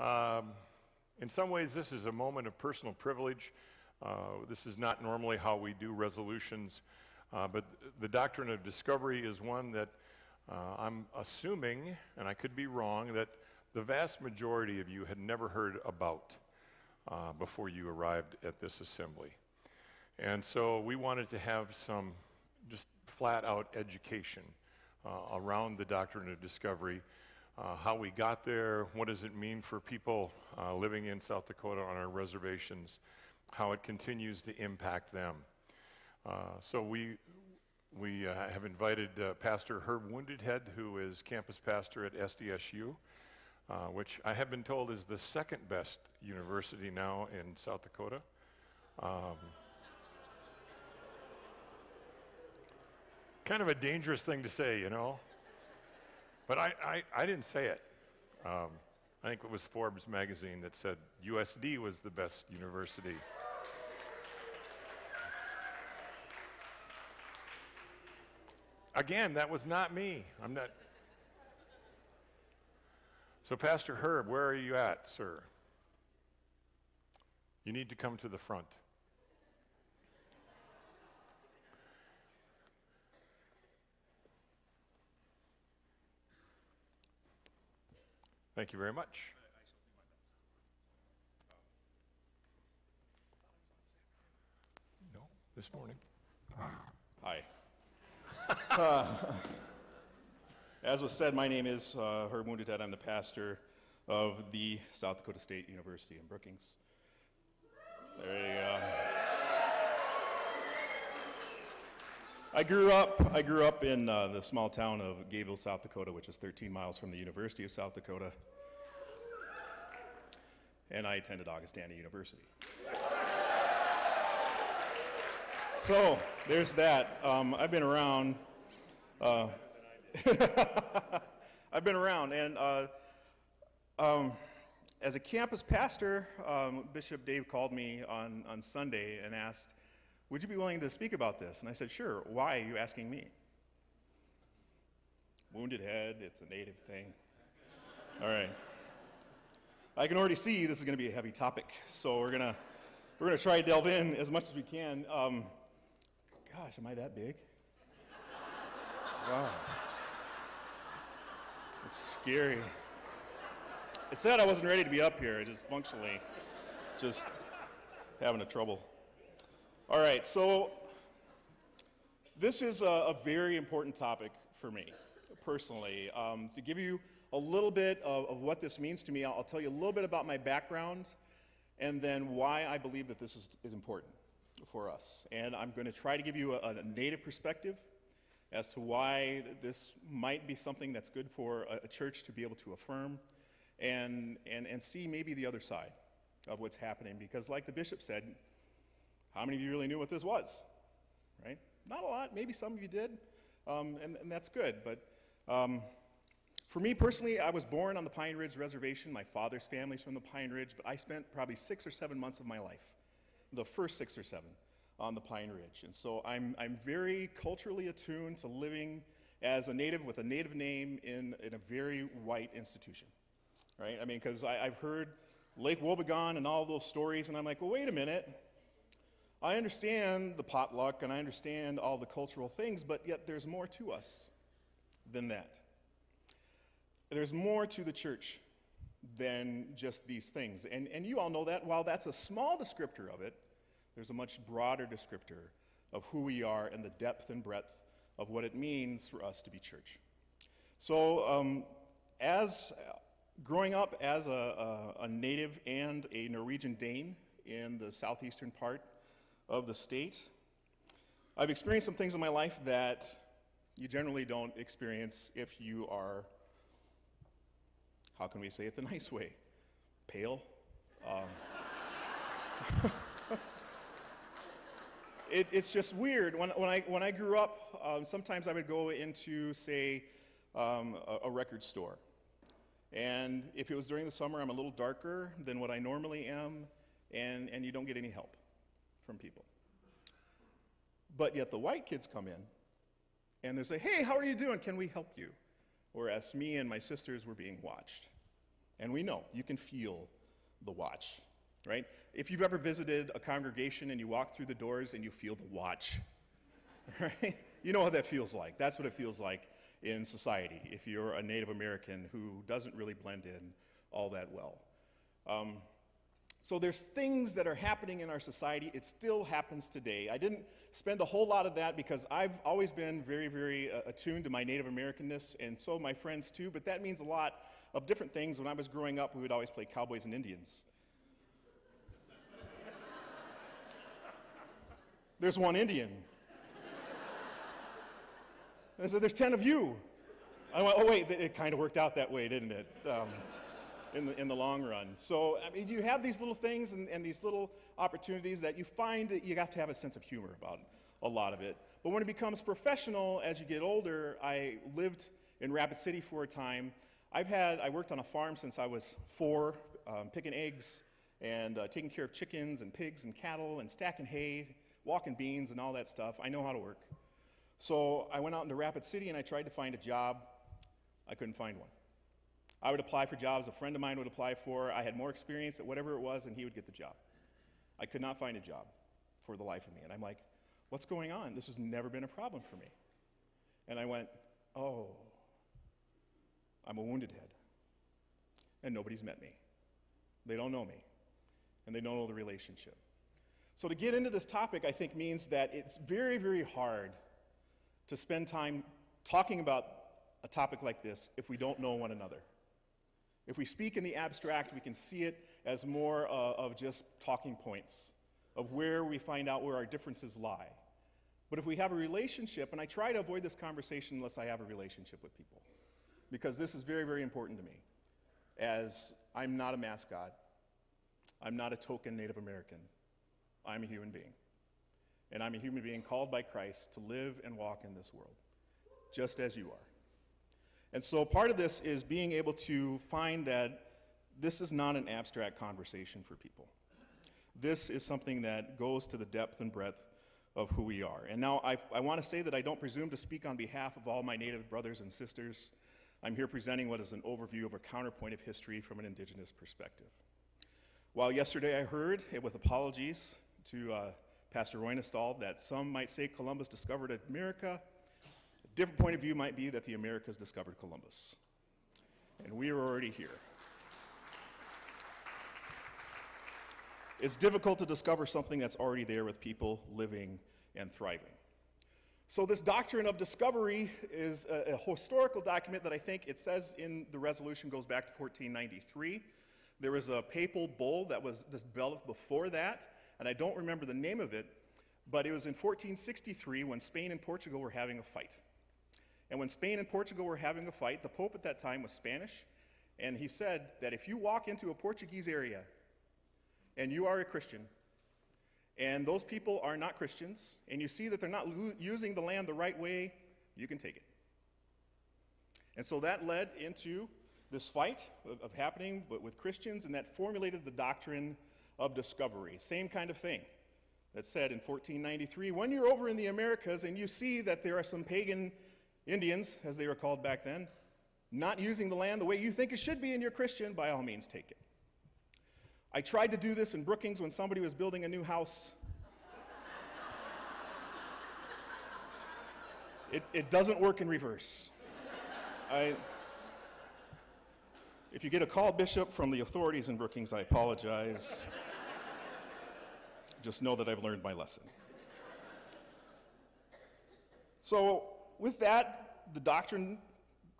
In some ways, this is a moment of personal privilege. This is not normally how we do resolutions, but the doctrine of discovery is one that I'm assuming, and I could be wrong, that the vast majority of you had never heard about before you arrived at this assembly. And so we wanted to have some just flat-out education around the doctrine of discovery, how we got there, what does it mean for people living in South Dakota on our reservations, how it continues to impact them. So we have invited Pastor Herb Woundedhead, who is campus pastor at SDSU, which I have been told is the second best university now in South Dakota. Kind of a dangerous thing to say, you know, but I didn't say it. I think it was Forbes magazine that said USD was the best university. Again, that was not me. I'm not. So Pastor Herb, where are you at, sir? You need to come to the front. Thank you very much. No, this morning. Hi. As was said, my name is Herb Woundedhead. I'm the pastor of the South Dakota State University in Brookings. There you go. I grew up in the small town of Gayville, South Dakota, which is 13 miles from the University of South Dakota. And I attended Augustana University. So there's that. I've been around. I've been around, and as a campus pastor, Bishop Dave called me on Sunday and asked, "Would you be willing to speak about this?" And I said, "Sure. Why are you asking me?" Wounded head. It's a native thing. All right. I can already see this is going to be a heavy topic, so we're gonna try to delve in as much as we can. Gosh, am I that big? Wow. It's scary. I said I wasn't ready to be up here, just functionally, just having a trouble. All right, so this is a very important topic for me, personally. To give you a little bit of what this means to me, I'll tell you a little bit about my background and then why I believe that this is important for us. And I'm going to try to give you a native perspective as to why this might be something that's good for a church to be able to affirm and see maybe the other side of what's happening. Because like the bishop said, how many of you really knew what this was, right? Not a lot, maybe some of you did, and that's good. But for me personally, I was born on the Pine Ridge Reservation. My father's family's from the Pine Ridge, but I spent probably 6 or 7 months of my life, the first 6 or 7, on the Pine Ridge. And so I'm very culturally attuned to living as a native with a native name in a very white institution, right? I mean, because I've heard Lake Wobegon and all those stories, and I'm like, well, wait a minute. I understand the potluck, and I understand all the cultural things, but yet there's more to us than that. There's more to the church than just these things. And you all know that. While that's a small descriptor of it, there's a much broader descriptor of who we are and the depth and breadth of what it means for us to be church. So as growing up as a native and a Norwegian Dane in the southeastern part of the state, I've experienced some things in my life that you generally don't experience if you are, how can we say it the nice way, pale. It's just weird. When I grew up, sometimes I would go into, say, a record store. And if it was during the summer, I'm a little darker than what I normally am, and you don't get any help from people. But yet the white kids come in, and they say, "Hey, how are you doing? Can we help you?" Whereas me and my sisters were being watched. And we know, you can feel the watch, right? If you've ever visited a congregation and you walk through the doors and you feel the watch, right? You know what that feels like. That's what it feels like in society if you're a Native American who doesn't really blend in all that well. So there's things that are happening in our society. It still happens today. I didn't spend a whole lot of that because I've always been very, very attuned to my Native Americanness, and so my friends too, but that means a lot of different things. When I was growing up, we would always play cowboys and Indians. There's one Indian. And I said, there's 10 of you. I went, oh wait, it kind of worked out that way, didn't it? In the long run. So, I mean, you have these little things and these little opportunities that you find that you have to have a sense of humor about a lot of it. But when it becomes professional, as you get older, I lived in Rapid City for a time. I worked on a farm since I was 4, picking eggs and taking care of chickens and pigs and cattle and stacking hay, walking beans and all that stuff. I know how to work. So I went out into Rapid City and I tried to find a job. I couldn't find one. I would apply for jobs a friend of mine would apply for. I had more experience at whatever it was, and he would get the job. I could not find a job for the life of me. And I'm like, what's going on? This has never been a problem for me. And I went, oh, I'm a wounded head. And nobody's met me. They don't know me. And they don't know the relationship. So to get into this topic, I think, means that it's very, very hard to spend time talking about a topic like this if we don't know one another. If we speak in the abstract, we can see it as more of just talking points, of where we find out where our differences lie. But if we have a relationship, and I try to avoid this conversation unless I have a relationship with people, because this is very, very important to me, as I'm not a mascot, I'm not a token Native American, I'm a human being. And I'm a human being called by Christ to live and walk in this world, just as you are. And so part of this is being able to find that this is not an abstract conversation for people. This is something that goes to the depth and breadth of who we are. And now I want to say that I don't presume to speak on behalf of all my Native brothers and sisters. I'm here presenting what is an overview of a counterpoint of history from an Indigenous perspective. While yesterday I heard, with apologies to Pastor Roynestall, that some might say Columbus discovered America, a different point of view might be that the Americas discovered Columbus. And we are already here. It's difficult to discover something that's already there with people living and thriving. So this doctrine of discovery is a historical document that I think it says in the resolution goes back to 1493. There was a papal bull that was developed before that, and I don't remember the name of it, but it was in 1463 when Spain and Portugal were having a fight. And when Spain and Portugal were having a fight, the Pope at that time was Spanish, and he said that if you walk into a Portuguese area and you are a Christian, and those people are not Christians, and you see that they're not using the land the right way, you can take it. And so that led into this fight of happening with Christians, and that formulated the doctrine of discovery. Same kind of thing that said in 1493, when you're over in the Americas and you see that there are some pagan Indians, as they were called back then, not using the land the way you think it should be and you're Christian, by all means take it. I tried to do this in Brookings when somebody was building a new house. It doesn't work in reverse. If you get a call, Bishop, from the authorities in Brookings, I apologize. Just know that I've learned my lesson. So with that, the doctrine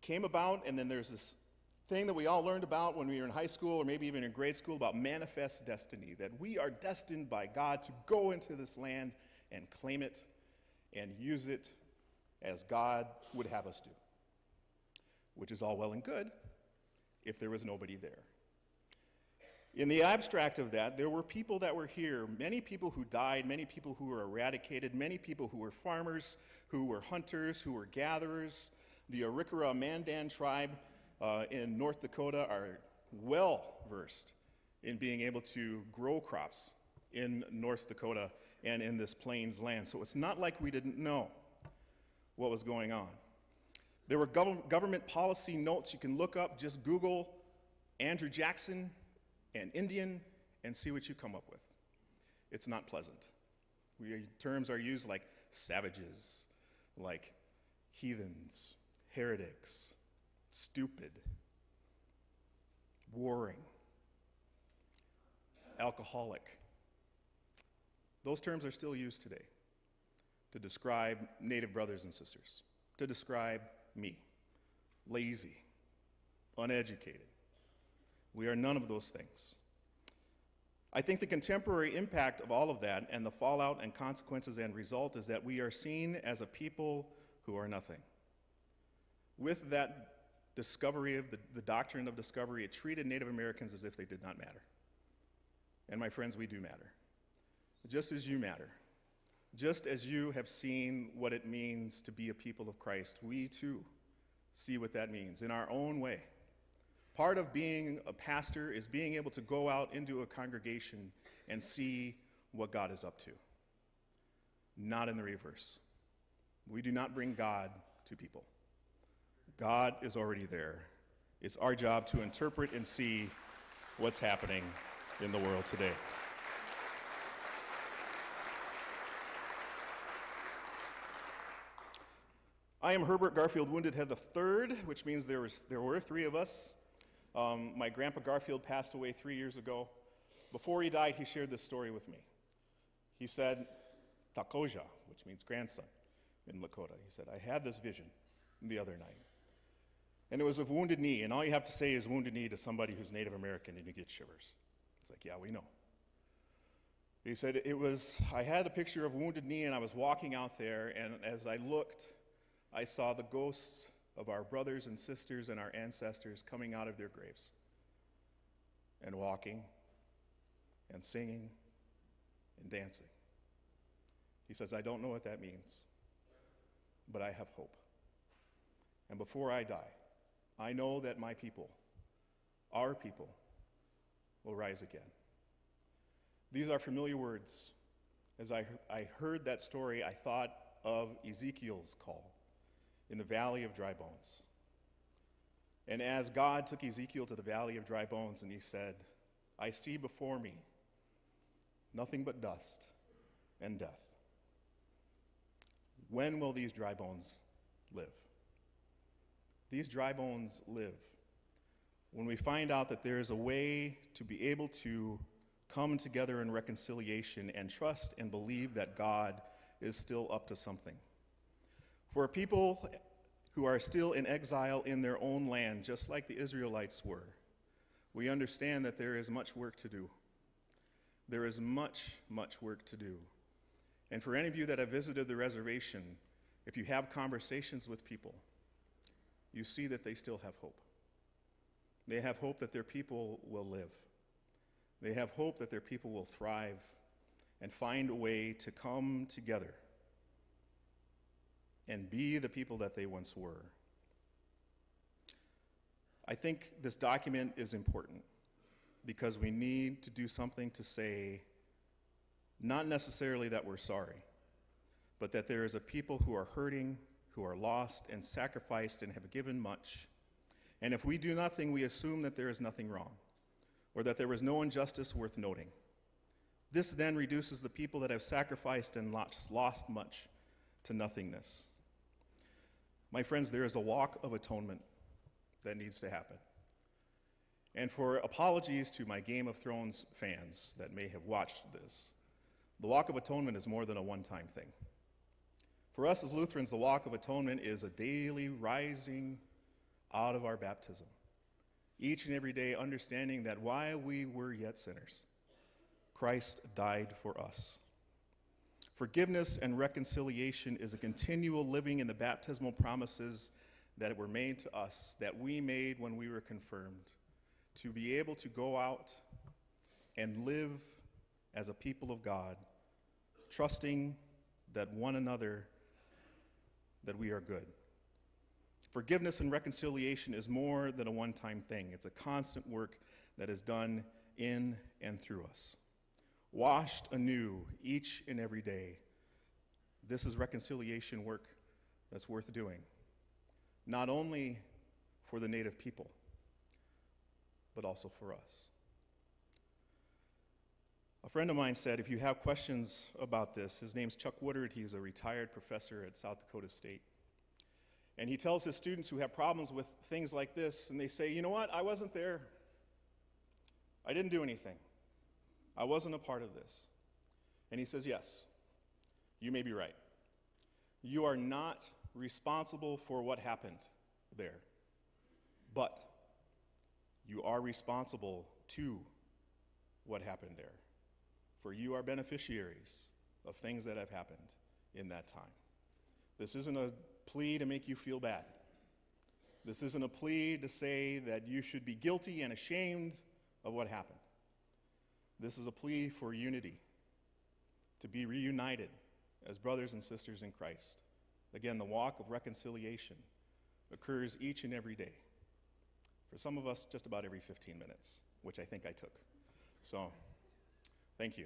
came about, and then there's this thing that we all learned about when we were in high school or maybe even in grade school about manifest destiny, that we are destined by God to go into this land and claim it and use it as God would have us do, which is all well and good if there was nobody there. In the abstract of that, there were people that were here, many people who died, many people who were eradicated, many people who were farmers, who were hunters, who were gatherers. The Arikara Mandan tribe in North Dakota are well versed in being able to grow crops in North Dakota and in this plains land. So it's not like we didn't know what was going on. There were government policy notes you can look up, just Google Andrew Jackson and Indian and see what you come up with. It's not pleasant. Terms are used like savages, like heathens, heretics, stupid, warring, alcoholic. Those terms are still used today to describe Native brothers and sisters, to describe me, lazy, uneducated. We are none of those things. I think the contemporary impact of all of that and the fallout and consequences and result is that we are seen as a people who are nothing. With that discovery of the doctrine of discovery, it treated Native Americans as if they did not matter. And my friends, we do matter. Just as you matter. Just as you have seen what it means to be a people of Christ, we too see what that means in our own way. Part of being a pastor is being able to go out into a congregation and see what God is up to. Not in the reverse. We do not bring God to people. God is already there. It's our job to interpret and see what's happening in the world today. I am Herbert Garfield Wounded Head III, which means there were three of us. My grandpa Garfield passed away 3 years ago. Before he died, he shared this story with me. He said, Dakota, which means grandson in Dakota. He said, I had this vision the other night. And it was of Wounded Knee, and all you have to say is Wounded Knee to somebody who's Native American and you get shivers. It's like, yeah, we know. He said, I had a picture of Wounded Knee and I was walking out there, and as I looked, I saw the ghosts of our brothers and sisters and our ancestors coming out of their graves and walking and singing and dancing. He says, I don't know what that means, but I have hope. And before I die, I know that my people, our people, will rise again. These are familiar words. As I heard that story, I thought of Ezekiel's call in the valley of dry bones. And as God took Ezekiel to the valley of dry bones and he said, I see before me nothing but dust and death. When will these dry bones live? These dry bones live when we find out that there is a way to be able to come together in reconciliation and trust and believe that God is still up to something. For people who are still in exile in their own land, just like the Israelites were, we understand that there is much work to do. There is much, much work to do. And for any of you that have visited the reservation, if you have conversations with people, you see that they still have hope. They have hope that their people will live. They have hope that their people will thrive and find a way to come together and be the people that they once were. I think this document is important because we need to do something to say, not necessarily that we're sorry, but that there is a people who are hurting, who are lost and sacrificed and have given much. And if we do nothing, we assume that there is nothing wrong, or that there was no injustice worth noting. This then reduces the people that have sacrificed and lost much to nothingness. My friends, there is a walk of atonement that needs to happen. And for apologies to my Game of Thrones fans that may have watched this, the walk of atonement is more than a one-time thing. For us as Lutherans, the walk of atonement is a daily rising out of our baptism. Each and every day understanding that while we were yet sinners, Christ died for us. Forgiveness and reconciliation is a continual living in the baptismal promises that were made to us, that we made when we were confirmed, to be able to go out and live as a people of God, trusting that one another, that we are good. Forgiveness and reconciliation is more than a one-time thing. It's a constant work that is done in and through us. Washed anew each and every day. This is reconciliation work that's worth doing, not only for the Native people, but also for us. A friend of mine said, if you have questions about this, his name's Chuck Woodard, he's a retired professor at South Dakota State. And he tells his students who have problems with things like this, and they say, you know what, I wasn't there. I didn't do anything. I wasn't a part of this. And he says, yes, you may be right. You are not responsible for what happened there, but you are responsible to what happened there. For you are beneficiaries of things that have happened in that time. This isn't a plea to make you feel bad. This isn't a plea to say that you should be guilty and ashamed of what happened. This is a plea for unity, to be reunited as brothers and sisters in Christ. Again, the walk of reconciliation occurs each and every day. For some of us, just about every 15 minutes, which I think I took. So, thank you.